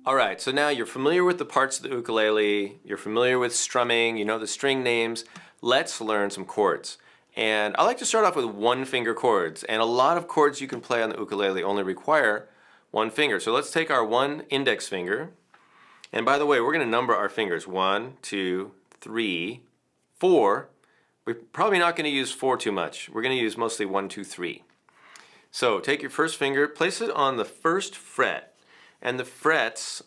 All right, so now you're familiar with the parts of the ukulele, you're familiar with strumming, you know the string names. Let's learn some chords. And I like to start off with one finger chords, and a lot of chords you can play on the ukulele only require one finger. So let's take our one index finger, and by the way, we're going to number our fingers. 1, 2, 3, 4. We're probably not going to use 4 too much. We're going to use mostly 1, 2, 3. So take your first finger, place it on the first fret. And the frets,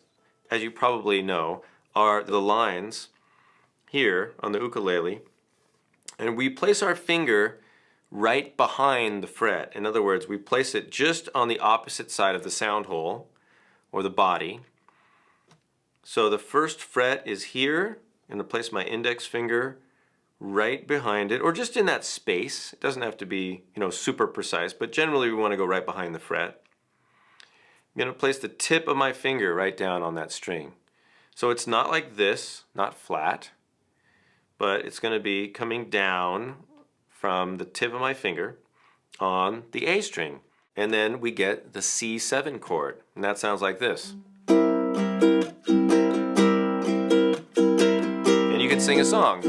as you probably know, are the lines here on the ukulele. And we place our finger right behind the fret. In other words, we place it just on the opposite side of the sound hole, or the body. So the first fret is here. I'm going to place my index finger right behind it, or just in that space. It doesn't have to be, super precise, but generally we want to go right behind the fret. I'm going to place the tip of my finger right down on that string. So it's not like this, not flat, but it's going to be coming down from the tip of my finger on the A string. And then we get the C7 chord, and that sounds like this. And you can sing a song.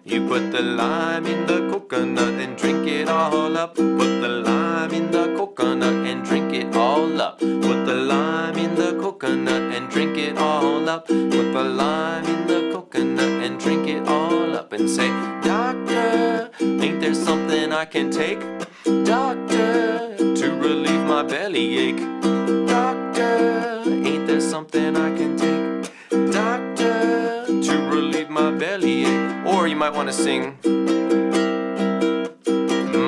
You put the lime in the coconut and drink it all up. Put the lime in the coconut and drink it all up. Put the lime in the coconut and drink it all up. Put the lime in the coconut and drink it all up. And say, doctor, ain't there something I can take? Doctor, to relieve my bellyache. Doctor, ain't there something I can take? Doctor, to relieve my bellyache. Or you might want to sing,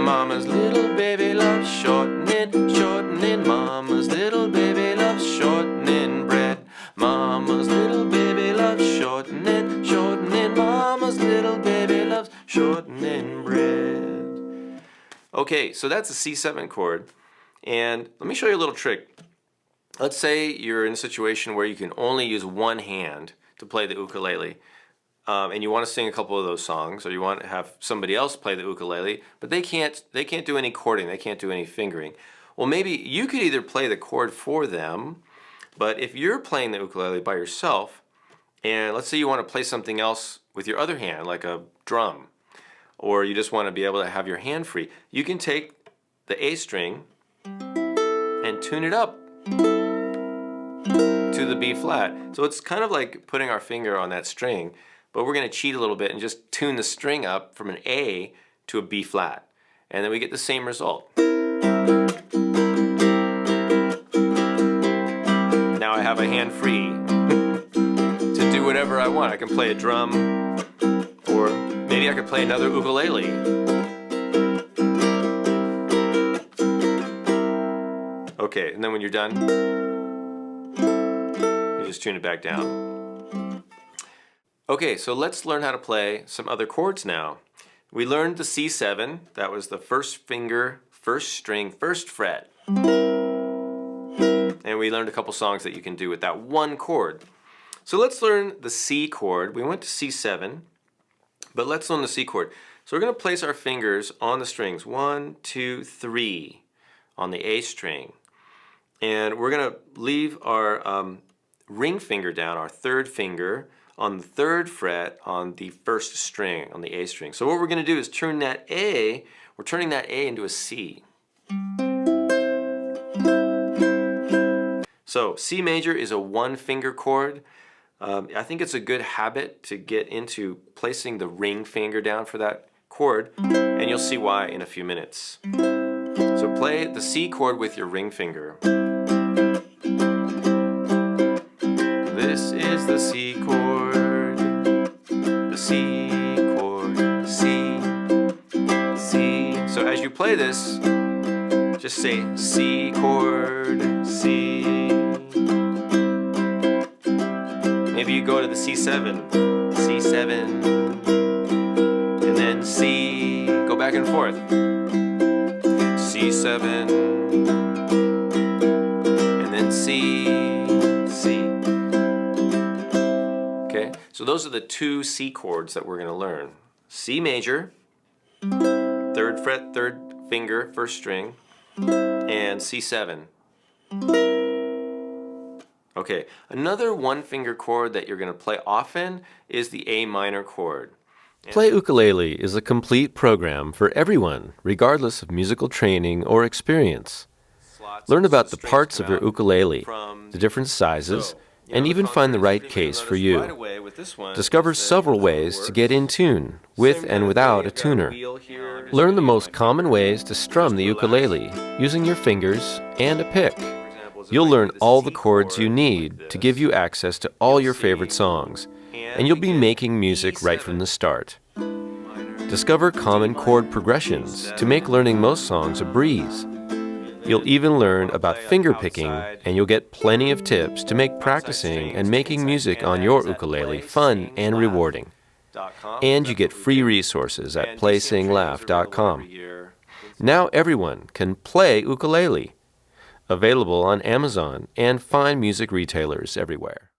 Mama's little baby loves shortening, shortening. Mama's little baby loves shortening bread. Mama's little baby loves shortening, shortening. Mama's little baby loves shortening bread. Okay, so that's a C7 chord. And let me show you a little trick. Let's say you're in a situation where you can only use one hand to play the ukulele. And you want to sing a couple of those songs, or you want to have somebody else play the ukulele, but they can't do any chording, they can't do any fingering. Well, maybe you could either play the chord for them, but if you're playing the ukulele by yourself, and let's say you want to play something else with your other hand, like a drum, or you just want to be able to have your hand free, you can take the A string and tune it up to the B flat. So it's kind of like putting our finger on that string, but we're going to cheat a little bit and just tune the string up from an A to a B flat. And then we get the same result. Now I have a hand free to do whatever I want. I can play a drum, or maybe I could play another ukulele. Okay, and then when you're done, you just tune it back down. Okay, so let's learn how to play some other chords now. We learned the C7, that was the first finger, first string, first fret. And we learned a couple songs that you can do with that one chord. So let's learn the C chord. We went to C7, but let's learn the C chord. So we're going to place our fingers on the strings, 1, 2, 3, on the A string. And we're going to leave our ring finger down, our third finger, on the third fret on the first string, on the A string. So what we're going to do is turning that A into a C. So C major is a one finger chord. I think it's a good habit to get into placing the ring finger down for that chord, and you'll see why in a few minutes. So play the C chord with your ring finger. This is the C chord, the C chord, C, C. So as you play this, just say C chord, C. Maybe you go to the C7, C7, and then C, go back and forth. C7, and then C, C. Okay, so those are the two C chords that we're going to learn. C major, third fret, third finger, first string, and C7. Okay, another one-finger chord that you're going to play often is the A minor chord. Play Ukulele is a complete program for everyone, regardless of musical training or experience. Learn about the parts of your ukulele, the different sizes, and even find the right case for you. Discover several ways to get in tune, with and without a tuner. Learn the most common ways to strum the ukulele using your fingers and a pick. You'll learn all the chords you need to give you access to all your favorite songs, and you'll be making music right from the start. Discover common chord progressions to make learning most songs a breeze. You'll even learn about finger picking, and you'll get plenty of tips to make practicing and making music on your ukulele fun and rewarding. And you get free resources at playsinglaugh.com. Now everyone can play ukulele. Available on Amazon and fine music retailers everywhere.